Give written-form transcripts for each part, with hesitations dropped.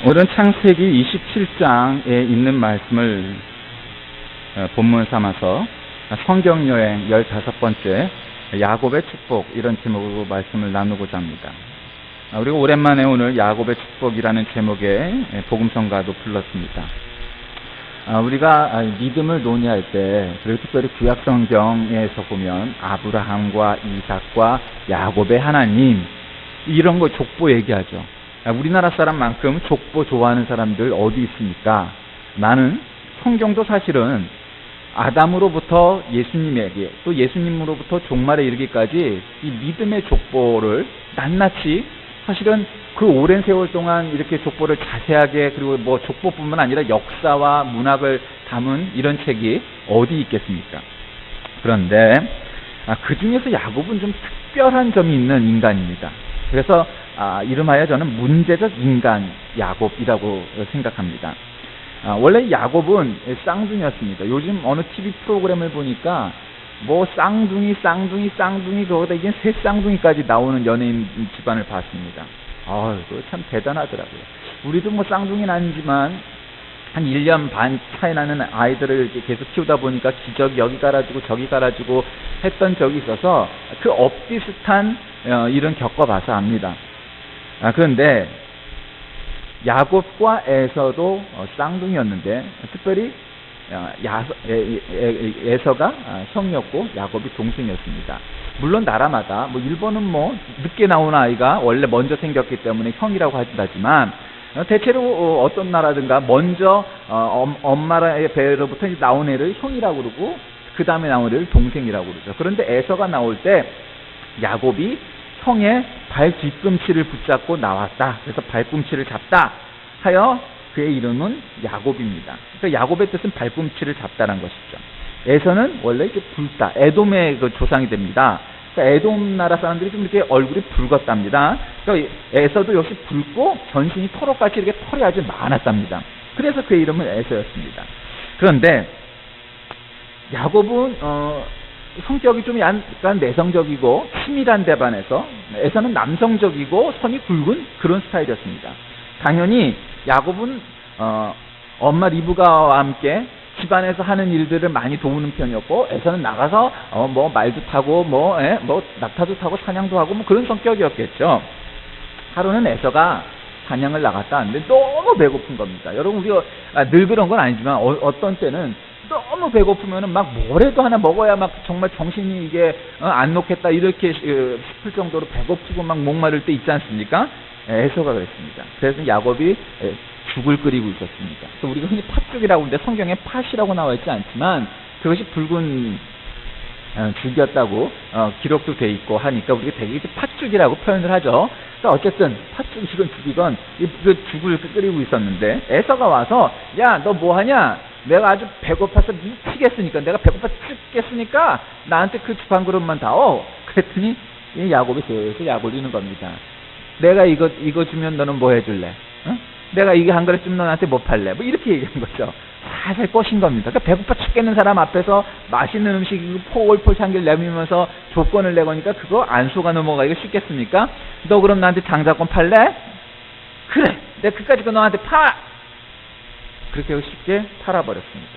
오늘은 창세기 27장에 있는 말씀을 본문 삼아서 성경여행 15번째 야곱의 축복 이런 제목으로 말씀을 나누고자 합니다. 우리가 오랜만에 오늘 야곱의 축복이라는 제목의 복음성가도 불렀습니다. 우리가 믿음을 논의할 때, 그리고 특별히 구약성경에서 보면 아브라함과 이삭과 야곱의 하나님 이런 거 족보 얘기하죠. 우리나라 사람만큼 족보 좋아하는 사람들 어디 있습니까? 나는 성경도 사실은 아담으로부터 예수님에게 또 예수님으로부터 종말에 이르기까지 이 믿음의 족보를 낱낱이 사실은 그 오랜 세월 동안 이렇게 족보를 자세하게, 그리고 뭐 족보뿐만 아니라 역사와 문학을 담은 이런 책이 어디 있겠습니까? 그런데 그 중에서 야곱은 좀 특별한 점이 있는 인간입니다. 그래서 이름하여 저는 문제적 인간 야곱이라고 생각합니다. 원래 야곱은 쌍둥이였습니다. 요즘 어느 TV 프로그램을 보니까 뭐 쌍둥이 거기다 이제 세 쌍둥이까지 나오는 연예인 집안을 봤습니다. 그거 참 대단하더라고요. 우리도 뭐 쌍둥이는 아니지만 한 1년 반 차이 나는 아이들을 이렇게 계속 키우다 보니까 기저귀 여기 갈아주고 저기 갈아주고 했던 적이 있어서 그 엇비슷한 일은 겪어봐서 압니다. 그런데 야곱과 에서도 쌍둥이였는데, 특별히 에서가 형이었고 야곱이 동생이었습니다. 물론 나라마다 일본은 늦게 나온 아이가 원래 먼저 생겼기 때문에 형이라고 하지만, 대체로 어떤 나라든가 먼저 엄마의 배로부터 나온 애를 형이라고 그러고 그 다음에 나온 애를 동생이라고 그러죠. 그런데 에서가 나올 때 야곱이 형의 발 뒤꿈치를 붙잡고 나왔다. 그래서 발꿈치를 잡다 하여 그의 이름은 야곱입니다. 그러니까 야곱의 뜻은 발꿈치를 잡다란 것이죠. 에서는 원래 이렇게 붉다, 에돔의 그 조상이 됩니다. 그러니까 에돔 나라 사람들이 좀 이렇게 얼굴이 붉었답니다. 그러니까 에서도 역시 붉고 전신이 토록같이 이렇게 털이 아주 많았답니다. 그래서 그의 이름은 에서였습니다. 그런데 야곱은 성격이 좀 약간 내성적이고 치밀한 데 반해서 에서는 남성적이고 선이 굵은 그런 스타일이었습니다. 당연히 야곱은 엄마 리브가와 함께 집안에서 하는 일들을 많이 도우는 편이었고, 에서는 나가서 말도 타고 낙타도 타고 사냥도 하고 그런 성격이었겠죠. 하루는 에서가 사냥을 나갔다 왔는데 너무 배고픈 겁니다. 여러분, 우리가 늘 그런 건 아니지만 어떤 때는 너무 배고프면은 뭐라도 하나 먹어야 정말 정신이 이게 안 놓겠다 이렇게 싶을 정도로 배고프고 목마를 때 있지 않습니까? 에서가 그랬습니다. 그래서 야곱이 죽을 끓이고 있었습니다. 그래서 우리가 흔히 팥죽이라고 하는데 성경에 팥이라고 나와 있지 않지만 그것이 붉은 죽이었다고 기록도 돼 있고 하니까 우리가 되게 팥죽이라고 표현을 하죠. 그러니까 어쨌든 팥죽이건 죽이건 그 죽을 끓이고 있었는데 에서가 와서, 야, 너 뭐하냐? 내가 아주 배고파서 미치겠으니까, 내가 배고파 죽겠으니까 나한테 그 죽 한 그릇만 다오. 그랬더니 야곱이 계속 약올리는 겁니다. 내가 이거 주면 너는 뭐 해줄래? 내가 이게 한 그릇 주면 너한테 뭐 팔래? 이렇게 얘기한 거죠. 살살 꼬신 겁니다. 그러니까 배고파 죽겠는 사람 앞에서 맛있는 음식 폴폴 향기를 내밀면서 조건을 내거니까 그거 안 속아 넘어가기가 쉽겠습니까? 너 그럼 나한테 장자권 팔래? 그래, 내가 그까짓 거 너한테 파! 그렇게 쉽게 팔아버렸습니다.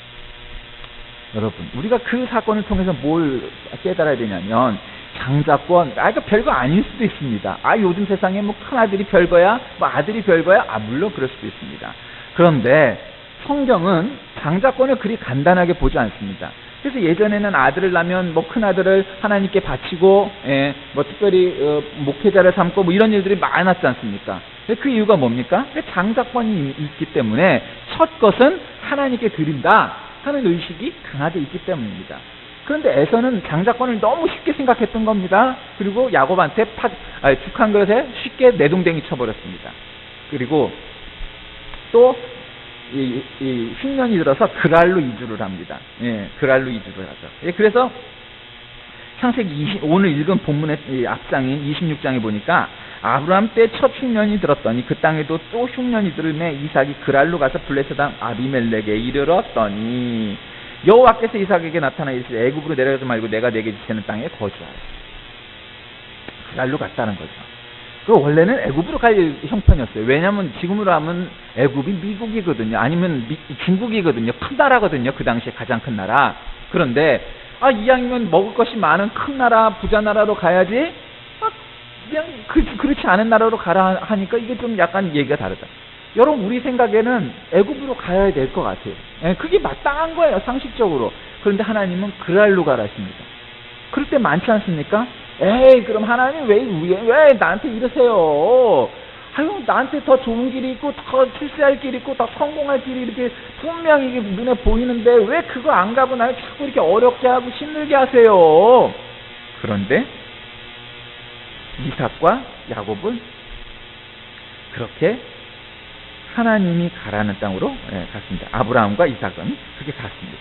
여러분, 우리가 그 사건을 통해서 뭘 깨달아야 되냐면, 장자권, 이거 별거 아닐 수도 있습니다. 요즘 세상에 큰 아들이 별거야? 아들이 별거야? 물론 그럴 수도 있습니다. 그런데 성경은 장자권을 그리 간단하게 보지 않습니다. 그래서 예전에는 아들을 낳으면 큰 아들을 하나님께 바치고, 특별히 목회자를 삼고 이런 일들이 많았지 않습니까? 그 이유가 뭡니까? 장자권이 있기 때문에 첫 것은 하나님께 드린다 하는 의식이 강하게 있기 때문입니다. 그런데 에서는 장자권을 너무 쉽게 생각했던 겁니다. 그리고 야곱한테 죽 한 그릇에 쉽게 내동댕이 쳐버렸습니다. 그리고 또 흉년이 들어서 그랄로 이주를 합니다. 그랄로 이주를 하죠. 그래서 창세기 오늘 읽은 본문의 앞장인 26장에 보니까 아브라함 때 첫 흉년이 들었더니 그 땅에도 또 흉년이 들음에 이삭이 그랄로 가서 블레셋 왕 아비멜렉에 이르렀더니 여호와께서 이삭에게 나타나 이르시되 애굽으로 내려가지 말고 내가 내게 지시하는 땅에 거주하라. 그랄로 갔다는 거죠. 그 원래는 애굽으로 갈 형편이었어요. 왜냐하면 지금으로 하면 애굽이 미국이거든요. 아니면 중국이거든요. 큰 나라거든요. 그 당시에 가장 큰 나라. 그런데 이왕이면 먹을 것이 많은 큰 나라, 부자 나라로 가야지. 그냥 그렇지 않은 나라로 가라 하니까 이게 좀 약간 얘기가 다르다. 여러분 우리 생각에는 애굽으로 가야 될 것 같아요. 그게 마땅한 거예요. 상식적으로. 그런데 하나님은 그랄로 가라 했습니다. 그럴 때 많지 않습니까? 에이 그럼 하나님 왜 나한테 이러세요? 아유 나한테 더 좋은 길이 있고 더 출세할 길이 있고 더 성공할 길이 이렇게 분명히 이게 눈에 보이는데 왜 그거 안 가고 나를 자꾸 이렇게 어렵게 하고 힘들게 하세요? 그런데 이삭과 야곱은 그렇게 하나님이 가라는 땅으로 갔습니다. 아브라함과 이삭은 그렇게 갔습니다.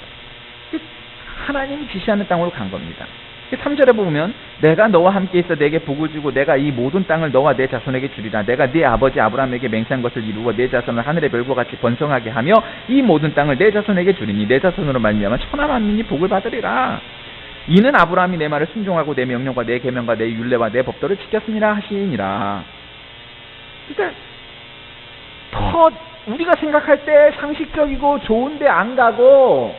하나님이 지시하는 땅으로 간 겁니다. 3절에 보면 내가 너와 함께 있어 내게 복을 주고 내가 이 모든 땅을 너와 내 자손에게 주리라. 내가 네 아버지 아브라함에게 맹세한 것을 이루어 내 자손을 하늘의 별과 같이 번성하게 하며 이 모든 땅을 내 자손에게 주리니 내 자손으로 말미암아 천하 만민이 복을 받으리라. 이는 아브라함이 내 말을 순종하고 내 명령과 내 계명과 내 율례와 내 법도를 지켰습니다 하시니라. 그러니까 더 우리가 생각할 때 상식적이고 좋은데 안 가고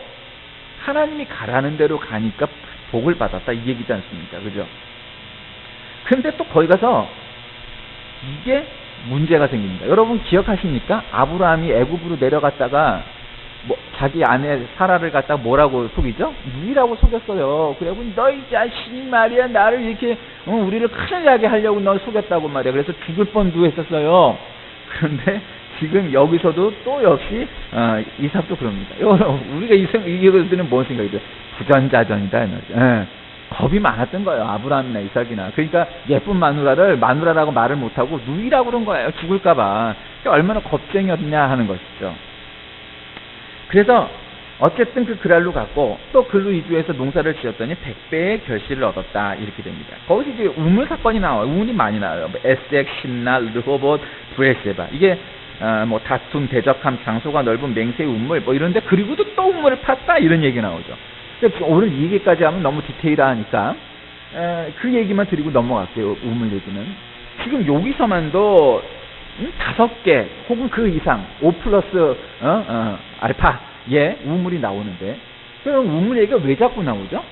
하나님이 가라는 대로 가니까 복을 받았다 이 얘기지 않습니까? 그죠? 근데 또 거기 가서 이게 문제가 생깁니다. 여러분 기억하십니까? 아브라함이 애굽으로 내려갔다가 자기 아내 사라를 갖다가 뭐라고 속이죠? 누이라고 속였어요. 그래고 너희 자식이 말이야 나를 이렇게 우리를 큰일 나게 하려고 널 속였다고 말이야. 그래서 죽을 뻔도 했었어요. 그런데 지금 여기서도 또 역시 이삭도 그럽니다. 우리가 이것들은 뭔 생각이 들어요? 부전자전이다. 겁이 많았던 거예요. 아브라함이나 이삭이나. 그러니까 예쁜 마누라라고 말을 못하고 누이라고 그런 거예요. 죽을까 봐. 그러니까 얼마나 겁쟁이였냐 하는 것이죠. 그래서 어쨌든 그 그랄로 갔고 또 글로 이주해서 농사를 지었더니 100배의 결실을 얻었다 이렇게 됩니다. 거기서 이제 우물 사건이 나와요. 우물이 많이 나와요. 에색, 신나, 르호봇, 브레세바. 이게 다툼, 대적함, 장소가 넓은 맹세의 우물 이런데 그리고도 또 우물을 팠다 이런 얘기 나오죠. 오늘 이 얘기까지 하면 너무 디테일하니까 그 얘기만 드리고 넘어갈게요. 우물 얘기는. 지금 여기서만도 5개 혹은 그 이상 5 플러스 알파 우물이 나오는데 그럼 우물 얘기가 왜 자꾸 나오죠?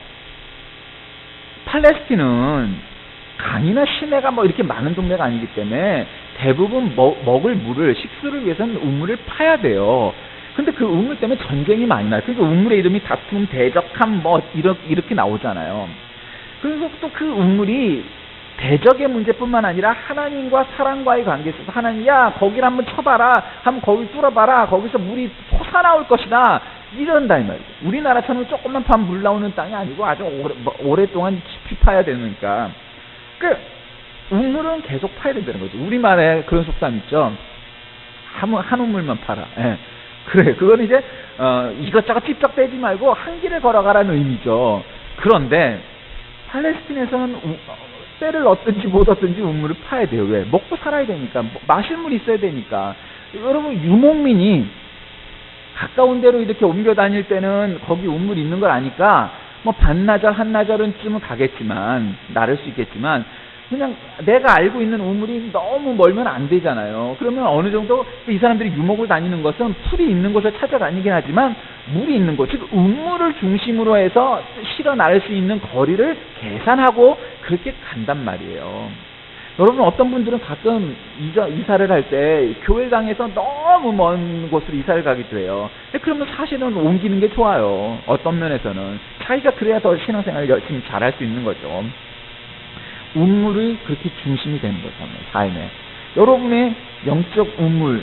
팔레스틴은 강이나 시내가 이렇게 많은 동네가 아니기 때문에 대부분 먹을 물을 식수를 위해서는 우물을 파야 돼요. 근데 그 우물 때문에 전쟁이 많이 나요. 그러니까 우물의 이름이 다툼, 대적함 이렇게 나오잖아요. 그리고 또 그 우물이 대적의 문제뿐만 아니라 하나님과 사람과의 관계에 있어서 하나님 거기를 한번 쳐봐라. 한번 거기 뚫어봐라. 거기서 물이 솟아나올 것이다. 이런다 이 말이죠. 우리나라처럼 조금만 파면 물 나오는 땅이 아니고 아주 오랫동안 깊이 파야 되니까. 우물은 계속 파야 된다는 거죠. 우리말에 그런 속담 있죠. 한 우물만 파라. 그래. 그건 이제 이것저것 찝쩍대지 말고 한 길을 걸어가라는 의미죠. 그런데 팔레스틴에서는 때를 얻든지 못 얻든지 우물을 파야 돼요. 왜? 먹고 살아야 되니까. 마실 물이 있어야 되니까. 여러분 유목민이 가까운 데로 이렇게 옮겨 다닐 때는 거기 우물이 있는 걸 아니까 반나절 한나절은쯤은 가겠지만 나를 수 있겠지만 그냥 내가 알고 있는 우물이 너무 멀면 안 되잖아요. 그러면 어느 정도 이 사람들이 유목을 다니는 것은 풀이 있는 곳을 찾아다니긴 하지만 물이 있는 곳, 즉 우물을 중심으로 해서 실어 나를 수 있는 거리를 계산하고 그렇게 간단 말이에요. 여러분 어떤 분들은 가끔 이사를 할 때 교회당에서 너무 먼 곳으로 이사를 가기도 해요. 그러면 사실은 옮기는 게 좋아요. 어떤 면에서는 자기가 그래야 더 신앙생활을 열심히 잘할 수 있는 거죠. 우물이 그렇게 중심이 되는 거죠. 삶에. 여러분의 영적 우물,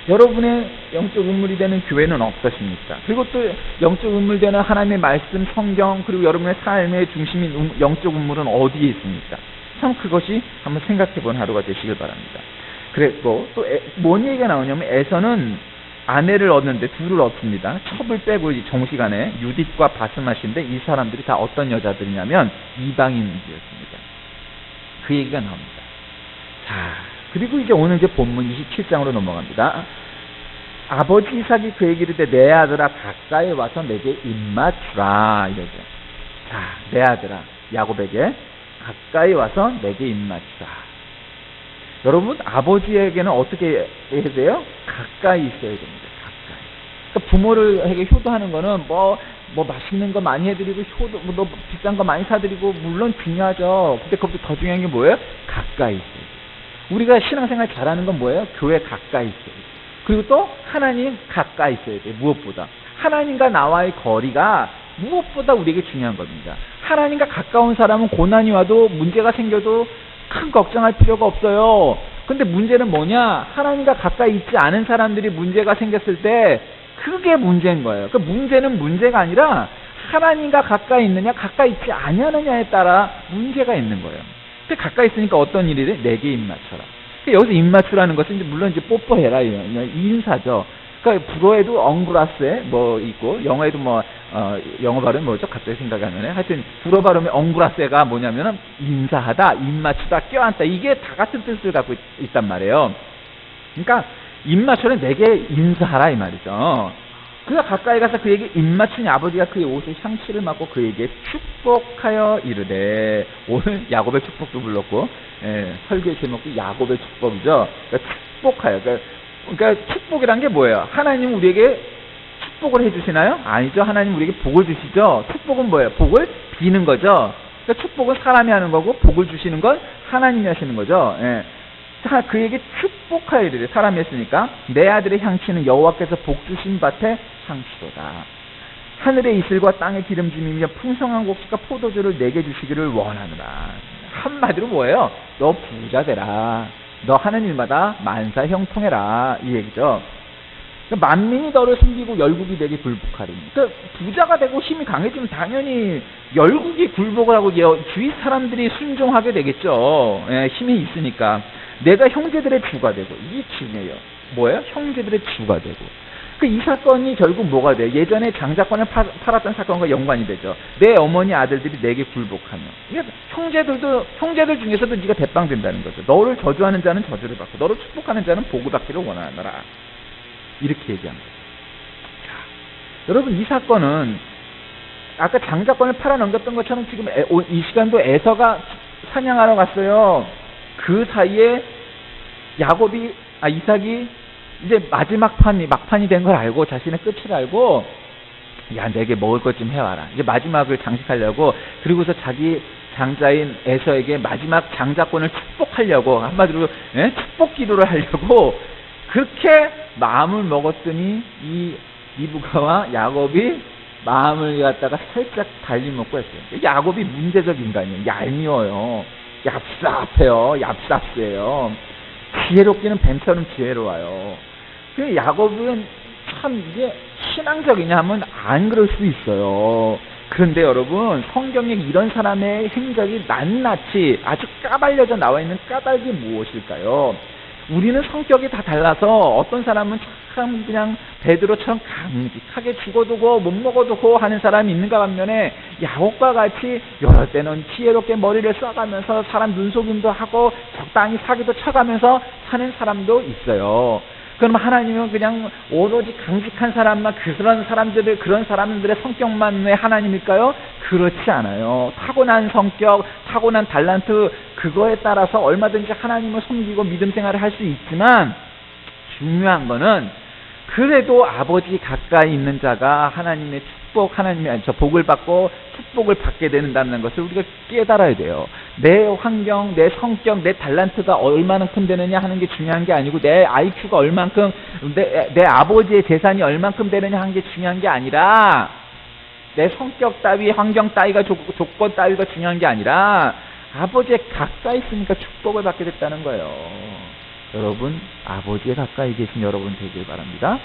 여러분의 영적 우물이 되는 교회는 어떠십니까? 그리고 또 영적 우물 되는 하나님의 말씀, 성경, 그리고 여러분의 삶의 중심인 영적 우물은 어디에 있습니까? 참 그것이 한번 생각해보는 하루가 되시길 바랍니다. 그랬고 또 뭔 얘기가 나오냐면 에서는 아내를 얻는데 둘을 얻습니다. 첩을 빼고 정시간에 유딧과 바스맛인데 이 사람들이 다 어떤 여자들이냐면 이방인들이었습니다. 그 얘기가 나옵니다. 자, 그리고 이제 오늘 이제 본문 27장으로 넘어갑니다. 아버지 이삭이 그에게 이르되 내 아들아 가까이 와서 내게 입맞추라 이러죠. 자, 내 아들아 야곱에게 가까이 와서 내게 입맞추라. 여러분, 아버지에게는 어떻게 해야 돼요? 가까이 있어야 됩니다. 가까이. 그러니까 부모를에게 효도하는 거는 뭐 맛있는 거 많이 해드리고, 뭐 비싼 거 많이 사드리고, 물론 중요하죠. 근데 그것보다 더 중요한 게 뭐예요? 가까이 있어야 돼요. 우리가 신앙생활 잘하는 건 뭐예요? 교회 가까이 있어야 돼요. 그리고 또 하나님 가까이 있어야 돼요. 무엇보다. 하나님과 나와의 거리가 무엇보다 우리에게 중요한 겁니다. 하나님과 가까운 사람은 고난이 와도 문제가 생겨도 큰 걱정할 필요가 없어요. 근데 문제는 뭐냐? 하나님과 가까이 있지 않은 사람들이 문제가 생겼을 때 그게 문제인 거예요. 그 문제는 문제가 아니라 하나님과 가까이 있느냐 가까이 있지 아니하느냐에 따라 문제가 있는 거예요. 근데 가까이 있으니까 어떤 일이 돼? 내게 입 맞춰라. 여기서 입 맞추라는 것은 이제 물론 이제 뽀뽀해라 이런 인사죠. 그러니까 불어에도 엉그라스에 뭐 있고, 영어에도 영어 발음이 뭐죠? 갑자기 생각이 안 나네. 하여튼 불어 발음의 엉그라스가 뭐냐면은 인사하다, 입 맞추다, 껴안다, 이게 다 같은 뜻을 갖고 있단 말이에요. 그러니까 입 맞춰는 내게 인사하라 이 말이죠. 그가 가까이 가서 그에게 입 맞추니 아버지가 그의 옷에 향취를 맡고 그에게 축복하여 이르되, 오늘 야곱의 축복도 불렀고, 설교의 제목도 야곱의 축복이죠. 그러니까 축복하여. 그러니까 축복이란 게 뭐예요? 하나님 우리에게 축복을 해주시나요? 아니죠. 하나님 우리에게 복을 주시죠. 축복은 뭐예요? 복을 비는 거죠. 그러니까 축복은 사람이 하는 거고, 복을 주시는 건 하나님이 하시는 거죠. 그에게 축복하여 이르되, 사람이 했으니까 내 아들의 향취는 여호와께서 복 주신 밭의 향취로다. 하늘의 이슬과 땅의 기름짐이며 풍성한 곡식과 포도주를 내게 주시기를 원하노라. 한마디로 뭐예요? 너 부자 되라. 너 하는 일마다 만사 형통해라. 이 얘기죠. 그러니까 만민이 너를 섬기고 열국이 내게 굴복하리니. 그러니까 부자가 되고 힘이 강해지면 당연히 열국이 굴복을 하고 주위 사람들이 순종하게 되겠죠. 힘이 있으니까. 내가 형제들의 주가 되고. 이게 중요해요. 뭐예요? 형제들의 주가 되고. 이 사건이 결국 뭐가 돼요? 예전에 장자권을 팔았던 사건과 연관이 되죠. 내 어머니 아들들이 내게 굴복하며. 형제들 중에서도 네가 대빵된다는 거죠. 너를 저주하는 자는 저주를 받고, 너를 축복하는 자는 복을 받기를 원하노라. 이렇게 얘기합니다. 자, 여러분, 이 사건은 아까 장자권을 팔아넘겼던 것처럼 지금 이 시간도 에서가 사냥하러 갔어요. 그 사이에 이삭이 이제 막판이 된 걸 알고, 자신의 끝을 알고, 야, 내게 먹을 것 좀 해와라. 이제 마지막을 장식하려고, 그리고서 자기 장자인 에서에게 마지막 장자권을 축복하려고, 한마디로 축복 기도를 하려고 그렇게 마음을 먹었더니 이 리브가와 야곱이 마음을 갖다가 살짝 달리먹고 했어요. 야곱이 문제적 인간이에요. 얄미워요. 얍삽해요. 얍삽해요. 지혜롭기는 뱀처럼 지혜로워요. 그 야곱은 참 이게 신앙적이냐 하면 안 그럴 수 있어요. 그런데 여러분, 성경에 이런 사람의 행적이 낱낱이 아주 까발려져 나와 있는 까닭이 무엇일까요? 우리는 성격이 다 달라서 어떤 사람은 참 그냥 베드로처럼 강직하게 죽어두고 못 먹어두고 하는 사람이 있는가 반면에 야곱과 같이 여러 때는 지혜롭게 머리를 써가면서 사람 눈속임도 하고 적당히 사기도 쳐가면서 사는 사람도 있어요. 그럼 하나님은 그냥 오로지 강직한 사람만, 그런 사람들의 성격만의 하나님일까요? 그렇지 않아요. 타고난 성격, 타고난 달란트, 그거에 따라서 얼마든지 하나님을 섬기고 믿음 생활을 할 수 있지만, 중요한 거는 그래도 아버지 가까이 있는 자가 하나님의 복을 받고 축복을 받게 된다는 것을 우리가 깨달아야 돼요. 내 환경, 내 성격, 내 달란트가 얼마만큼 되느냐 하는 게 중요한 게 아니고, 내 IQ가 얼만큼, 내 아버지의 재산이 얼만큼 되느냐 하는 게 중요한 게 아니라, 내 성격 따위, 환경 따위가 조건 따위가 중요한 게 아니라 아버지에 가까이 있으니까 축복을 받게 됐다는 거예요. 여러분, 아버지에 가까이 계신 여러분 되길 바랍니다.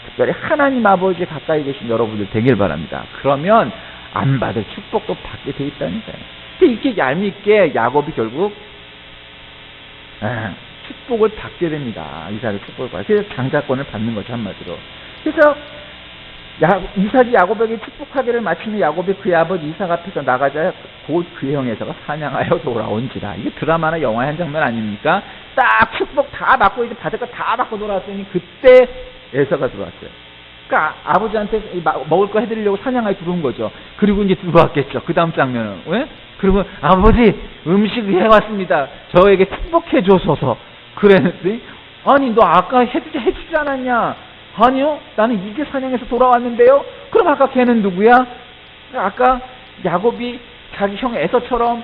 특별히 하나님 아버지에 가까이 계신 여러분들 되길 바랍니다. 그러면 안 받을 축복도 받게 돼 있다니까요. 이렇게 얄밉게 야곱이 결국 축복을 받게 됩니다. 이삭의 축복을 받게. 그래서 장자권을 받는 거죠, 한마디로. 그래서 이삭이 야곱에게 축복하기를 마치는 야곱이 그의 아버지 이삭 앞에서 나가자 곧 그의 형 에서가 사냥하여 돌아온지라. 이게 드라마나 영화의 한 장면 아닙니까? 딱 축복 다 받고 이제 받을 거 다 받고 돌아왔더니 그때 에서가 들어왔어요. 그러니까 아버지한테 먹을 거 해드리려고 사냥하여 들어온 거죠. 그리고 이제 들어왔겠죠. 그 다음 장면은. 왜? 그러면 아버지 음식 해왔습니다. 저에게 축복해 줘서서. 그랬더니 아니 너 아까 해주지 않았냐? 아니요, 나는 이제 사냥해서 돌아왔는데요. 그럼 아까 걔는 누구야? 아까 야곱이 자기 형 에서처럼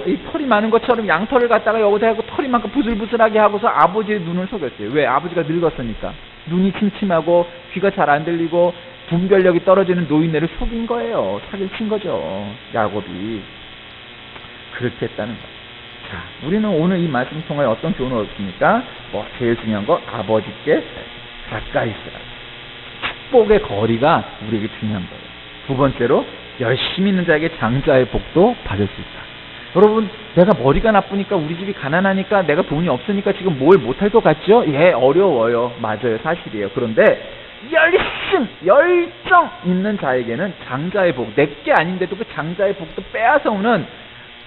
이 털이 많은 것처럼 양털을 갖다가 여기다 하고 털이 많고 부슬부슬하게 하고서 아버지의 눈을 속였어요. 왜? 아버지가 늙었으니까. 눈이 침침하고 귀가 잘 안 들리고 분별력이 떨어지는 노인네를 속인 거예요. 사기를 친 거죠. 야곱이. 그렇게 했다는 거예요. 자, 우리는 오늘 이 말씀 통하여 어떤 교훈을 얻습니까? 제일 중요한 거 아버지께 가까이 있으라. 축복의 거리가 우리에게 중요한 거예요. 두 번째로 열심히 있는 자에게 장자의 복도 받을 수 있다. 여러분, 내가 머리가 나쁘니까 우리 집이 가난하니까 내가 돈이 없으니까 지금 뭘 못할 것 같죠? 예, 어려워요. 맞아요. 사실이에요. 그런데 열정 있는 자에게는 장자의 복, 내게 아닌데도 그 장자의 복도 빼앗아 오는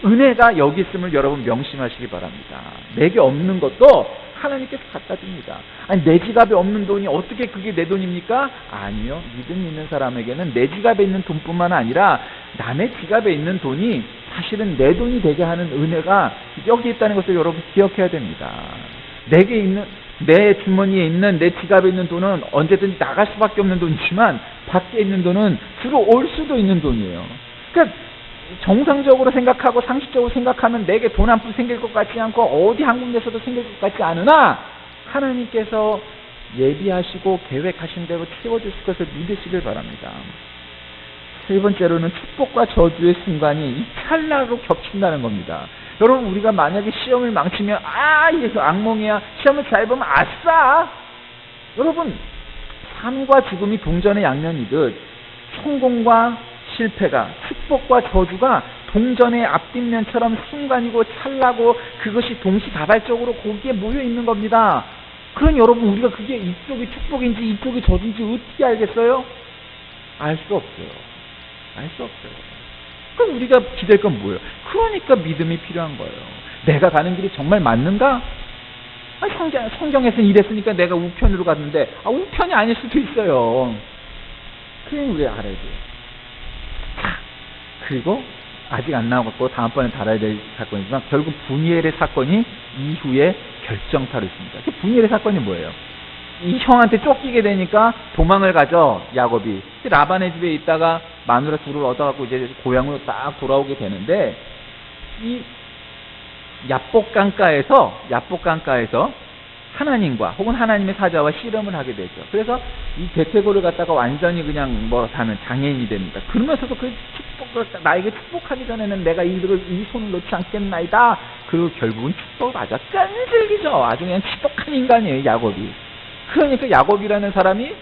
은혜가 여기 있음을 여러분 명심하시기 바랍니다. 내게 없는 것도 하나님께서 갖다 줍니다. 아니, 내 지갑에 없는 돈이 어떻게 그게 내 돈입니까? 아니요. 믿음 있는 사람에게는 내 지갑에 있는 돈뿐만 아니라 남의 지갑에 있는 돈이 사실은 내 돈이 되게 하는 은혜가 여기 있다는 것을 여러분 기억해야 됩니다. 내게 있는, 내 주머니에 있는, 내 지갑에 있는 돈은 언제든지 나갈 수밖에 없는 돈이지만 밖에 있는 돈은 들어올 수도 있는 돈이에요. 그러니까 정상적으로 생각하고 상식적으로 생각하면 내게 돈 한 푼 생길 것 같지 않고 어디 한 군데서도 생길 것 같지 않으나 하나님께서 예비하시고 계획하신 대로 채워주실 것을 믿으시길 바랍니다. 세 번째로는 축복과 저주의 순간이 이 찰나로 겹친다는 겁니다. 여러분, 우리가 만약에 시험을 망치면 이게 악몽이야. 시험을 잘 보면 아싸. 여러분, 삶과 죽음이 동전의 양면이듯 성공과 실패가, 축복과 저주가 동전의 앞뒷면처럼 순간이고 찰나고 그것이 동시다발적으로 거기에 모여 있는 겁니다. 그럼 여러분, 우리가 그게 이쪽이 축복인지 이쪽이 저주인지 어떻게 알겠어요? 알 수 없어요. 알 수 없어요. 그럼 우리가 기댈 건 뭐예요? 그러니까 믿음이 필요한 거예요. 내가 가는 길이 정말 맞는가? 성경에서는 이랬으니까 내가 우편으로 갔는데 우편이 아닐 수도 있어요. 그래 우리가 알아야 돼요. 자, 그리고 아직 안 나왔고 다음번에 다뤄야 될 사건이지만 결국 분이엘의 사건이 이후에 결정타로 있습니다. 그 분이엘의 사건이 뭐예요? 이 형한테 쫓기게 되니까 도망을 가죠. 야곱이. 라반의 집에 있다가 마누라 둘을 얻어갖고 이제 고향으로 딱 돌아오게 되는데 이 야복강가에서 하나님과 혹은 하나님의 사자와 씨름을 하게 되죠. 그래서 이 대퇴고를 갖다가 완전히 그냥 사는 장애인이 됩니다. 그러면서도 그 축복을 나에게 축복하기 전에는 내가 이 손을 놓지 않겠나이다. 그리고 결국은 축복을 아주 끈질기죠. 아주 그냥 지독한 인간이에요, 야곱이. 그러니까 야곱이라는 사람이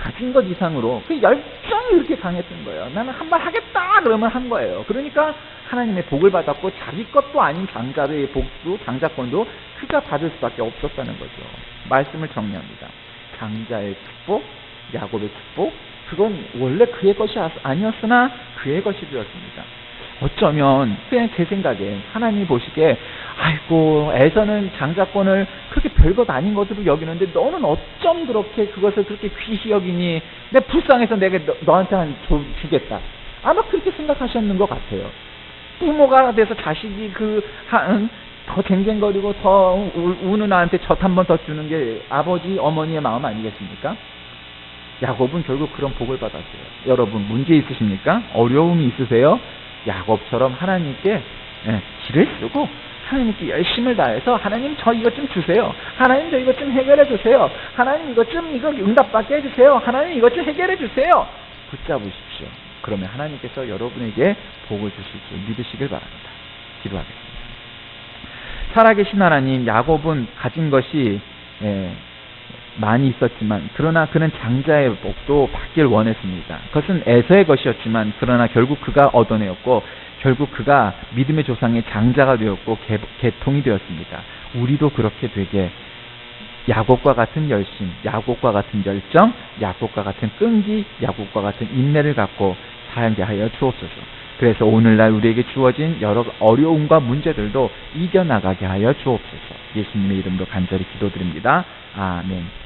가진 것 이상으로 그 열정이 그렇게 강했던 거예요. 나는 한 말 하겠다 그러면 한 거예요. 그러니까 하나님의 복을 받았고 자기 것도 아닌 장자의 복도, 장자권도 그가 받을 수밖에 없었다는 거죠. 말씀을 정리합니다. 장자의 축복, 야곱의 축복, 그건 원래 그의 것이 아니었으나 그의 것이 되었습니다. 어쩌면 그냥 제 생각에 하나님이 보시기에 아이고 에서는 장자권을 그렇게 별것 아닌 것으로 여기는데 너는 어쩜 그렇게 그것을 그렇게 귀히 여기니? 내가 불쌍해서 내가 너한테 주겠다. 아마 그렇게 생각하셨는 것 같아요. 부모가 돼서 자식이 더 쟁쟁거리고 더 우는 아한테 젖 한 번 더 주는 게 아버지 어머니의 마음 아니겠습니까? 야곱은 결국 그런 복을 받았어요. 여러분 문제 있으십니까? 어려움이 있으세요? 야곱처럼 하나님께 길을 쓰고 하나님께 열심을 다해서 하나님 저 이것 좀 주세요. 하나님 저 이것 좀 해결해 주세요. 하나님 이거 응답받게 해주세요. 하나님 이것 좀 해결해 주세요. 붙잡으십시오. 그러면 하나님께서 여러분에게 복을 주실 줄 믿으시길 바랍니다. 기도하겠습니다. 살아계신 하나님, 야곱은 가진 것이 많이 있었지만 그러나 그는 장자의 복도 받길 원했습니다. 그것은 에서의 것이었지만 그러나 결국 그가 얻어내었고 결국 그가 믿음의 조상의 장자가 되었고 계통이 되었습니다. 우리도 그렇게 되게 야곱과 같은 열심, 야곱과 같은 열정, 야곱과 같은 끈기, 야곱과 같은 인내를 갖고 살게 하여 주옵소서. 그래서 오늘날 우리에게 주어진 여러 어려움과 문제들도 이겨나가게 하여 주옵소서. 예수님의 이름으로 간절히 기도드립니다. 아멘.